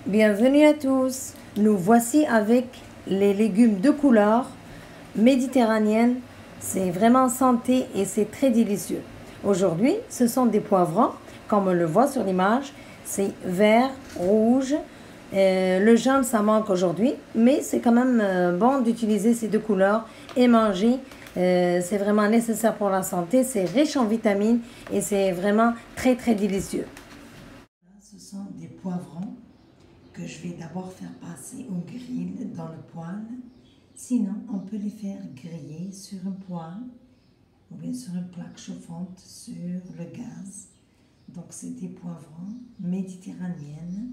Bienvenue à tous. Nous voici avec les légumes de couleur méditerranéenne. C'est vraiment santé et c'est très délicieux. Aujourd'hui, ce sont des poivrons, comme on le voit sur l'image. C'est vert, rouge. Le jaune, ça manque aujourd'hui, mais c'est quand même bon d'utiliser ces deux couleurs et manger. C'est vraiment nécessaire pour la santé. C'est riche en vitamines et c'est vraiment très très délicieux. Ce sont des poivrons que je vais d'abord faire passer au grill dans le poêle. Sinon, on peut les faire griller sur un poêle ou bien sur une plaque chauffante sur le gaz. Donc, c'est des poivrons méditerranéennes.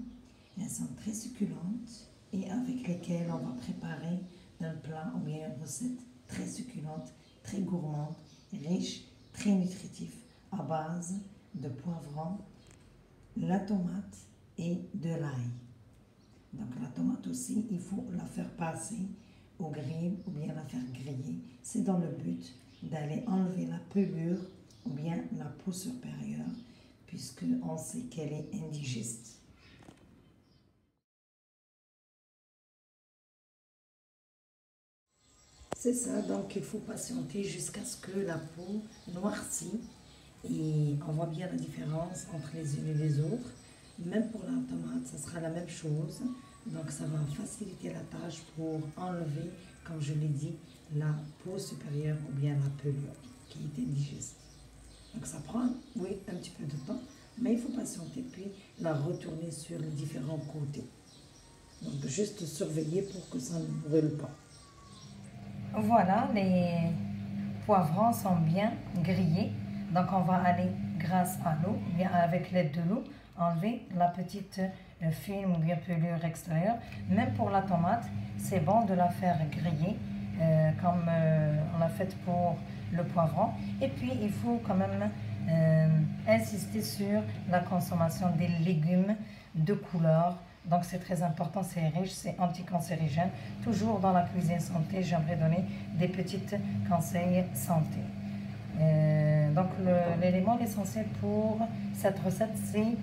Elles sont très succulentes et avec lesquelles on va préparer un plat ou bien une recette très succulente, très gourmande, riche, très nutritif à base de poivrons, la tomate et de l'ail. Donc la tomate aussi, il faut la faire passer au grill ou bien la faire griller. C'est dans le but d'aller enlever la pelure ou bien la peau supérieure puisqu'on sait qu'elle est indigeste. C'est ça, donc il faut patienter jusqu'à ce que la peau noircit et on voit bien la différence entre les unes et les autres. Même pour la tomate, ça sera la même chose. Donc ça va faciliter la tâche pour enlever, comme je l'ai dit, la peau supérieure ou bien la pelure qui est indigeste. Donc ça prend, oui, un petit peu de temps, mais il faut patienter puis la retourner sur les différents côtés. Donc juste surveiller pour que ça ne brûle pas. Voilà, les poivrons sont bien grillés. Donc on va aller grâce à l'eau, bien avec l'aide de l'eau, enlever la petite film ou bien pelure extérieure. Même pour la tomate, c'est bon de la faire griller comme on l'a fait pour le poivron. Et puis il faut quand même insister sur la consommation des légumes de couleur. Donc c'est très important, c'est riche, c'est anticancérigène. Toujours dans la cuisine santé, j'aimerais donner des petits conseils santé. Donc l'élément essentiel pour cette recette, c'est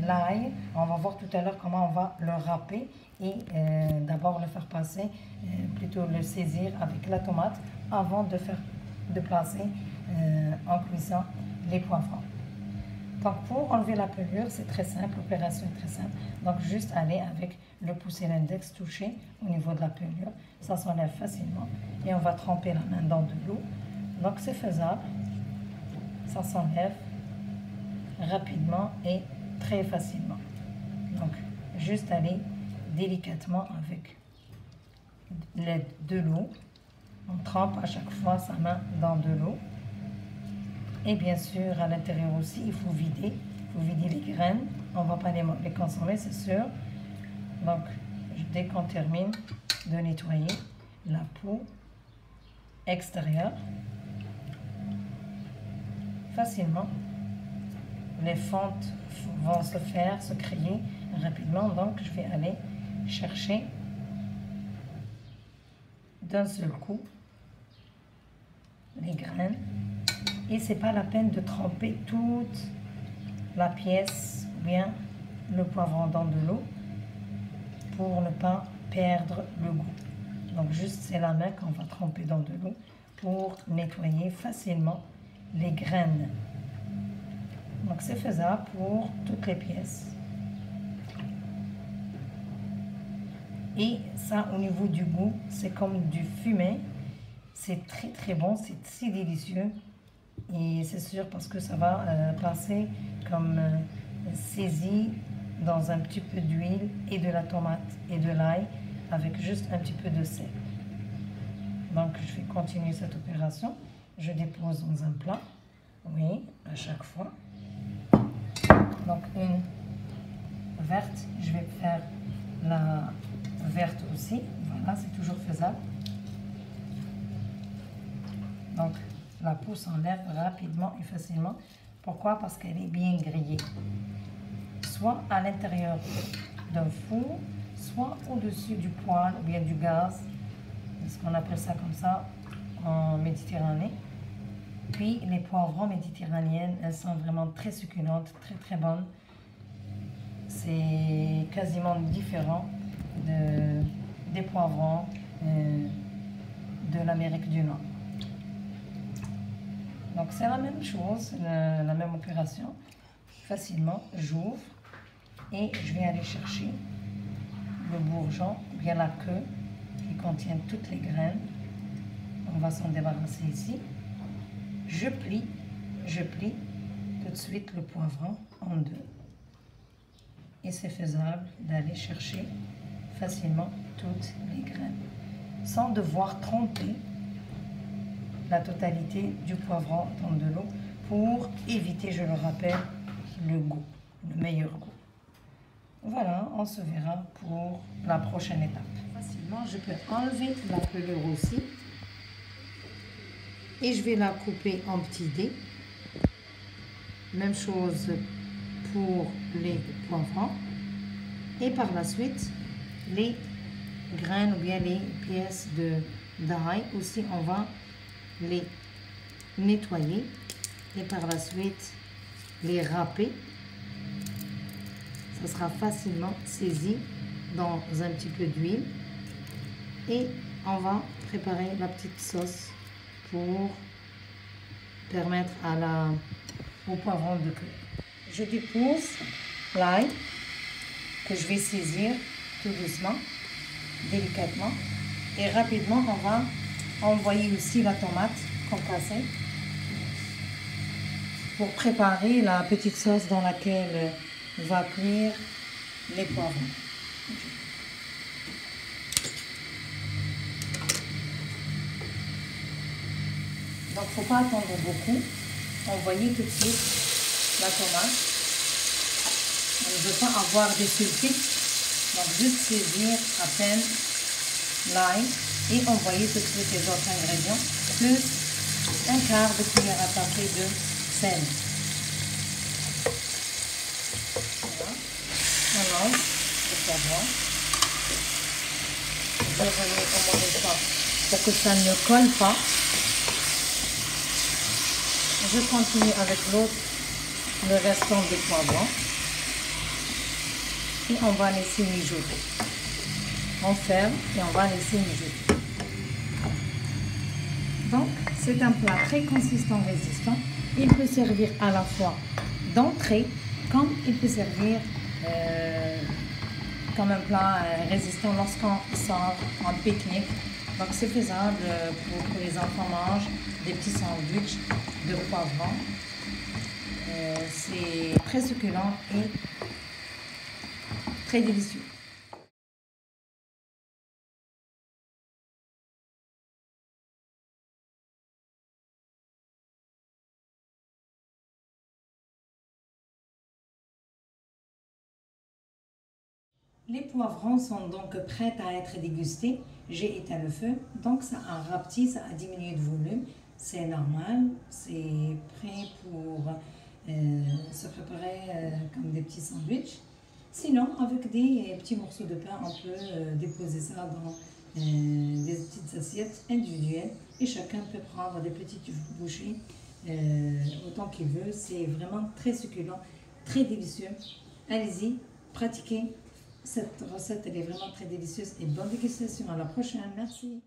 l'ail. On va voir tout à l'heure comment on va le râper et d'abord le faire passer, plutôt le saisir avec la tomate avant de placer en cuisson les poivrons. Donc pour enlever la pelure, c'est très simple, l'opération est très simple. Donc juste aller avec le pouce et l'index toucher au niveau de la pelure, ça s'enlève facilement et on va tremper la main dans de l'eau. Donc c'est faisable, ça s'enlève rapidement et très facilement. Donc juste aller délicatement avec l'aide de l'eau, on trempe à chaque fois sa main dans de l'eau. Et bien sûr, à l'intérieur aussi, il faut vider les graines. On ne va pas les consommer, c'est sûr. Donc, dès qu'on termine de nettoyer la peau extérieure, facilement, les fentes vont se créer rapidement. Donc, je vais aller chercher d'un seul coup les graines. Et c'est pas la peine de tremper toute la pièce ou bien le poivron dans de l'eau pour ne pas perdre le goût. Donc juste c'est la main qu'on va tremper dans de l'eau pour nettoyer facilement les graines. Donc c'est faisable pour toutes les pièces. Et ça, au niveau du goût, c'est comme du fumet. C'est très très bon, c'est si délicieux. Et c'est sûr parce que ça va passer comme saisi dans un petit peu d'huile et de la tomate et de l'ail avec juste un petit peu de sel. Donc je vais continuer cette opération. Je dépose dans un plat, oui, à chaque fois. Donc une verte, je vais faire la verte aussi. Voilà, c'est toujours faisable. Donc la peau s'enlève rapidement et facilement. Pourquoi? Parce qu'elle est bien grillée. Soit à l'intérieur d'un four, soit au-dessus du poêle ou bien du gaz. Ce qu'on appelle ça comme ça en Méditerranée. Puis les poivrons méditerranéennes, elles sont vraiment très succulentes, très très bonnes. c'est quasiment différent des poivrons de l'Amérique du Nord. Donc c'est la même chose, la même opération. Facilement, j'ouvre et je vais aller chercher le bourgeon, bien la queue qui contient toutes les graines. On va s'en débarrasser ici. Je plie tout de suite le poivron en deux. Et c'est faisable d'aller chercher facilement toutes les graines sans devoir tremper la totalité du poivron dans de l'eau pour éviter, je le rappelle, le goût, le meilleur goût. Voilà, on se verra pour la prochaine étape. Facilement, je peux enlever la pelure aussi et je vais la couper en petits dés. Même chose pour les poivrons. Et par la suite, les graines ou bien les pièces d'ail aussi, on va les nettoyer et par la suite les râper. Ça sera facilement saisi dans un petit peu d'huile et on va préparer la petite sauce pour permettre au poivron de cuire. Je dépose l'ail que je vais saisir tout doucement, délicatement et rapidement on va envoyer aussi la tomate concassée pour préparer la petite sauce dans laquelle va cuire les poivrons. Donc il ne faut pas attendre beaucoup. Envoyez tout de suite la tomate. On ne veut pas avoir des sulfites. Donc juste saisir à peine l'ail et envoyer tout de suite les autres ingrédients, plus un quart de cuillère à café de sel. Voilà. On lance le poivron. Je remets au moins une fois pour que ça ne colle pas. Je continue avec le restant des poivrons. Et on va laisser mijoter. On ferme et on va laisser mijoter. Donc, c'est un plat très consistant, résistant. Il peut servir à la fois d'entrée, comme il peut servir comme un plat résistant lorsqu'on sort en pique-nique. Donc, c'est faisable pour que les enfants mangent des petits sandwichs de poivrons. C'est très succulent et très délicieux. Les poivrons sont donc prêts à être dégustés. J'ai éteint le feu, donc ça a rapetit, ça a diminué de volume. C'est normal, c'est prêt pour se préparer comme des petits sandwichs. Sinon, avec des petits morceaux de pain, on peut déposer ça dans des petites assiettes individuelles et chacun peut prendre des petites bouchées autant qu'il veut. C'est vraiment très succulent, très délicieux. Allez-y, pratiquez. Cette recette, elle est vraiment très délicieuse et bonne dégustation. À la prochaine. Merci.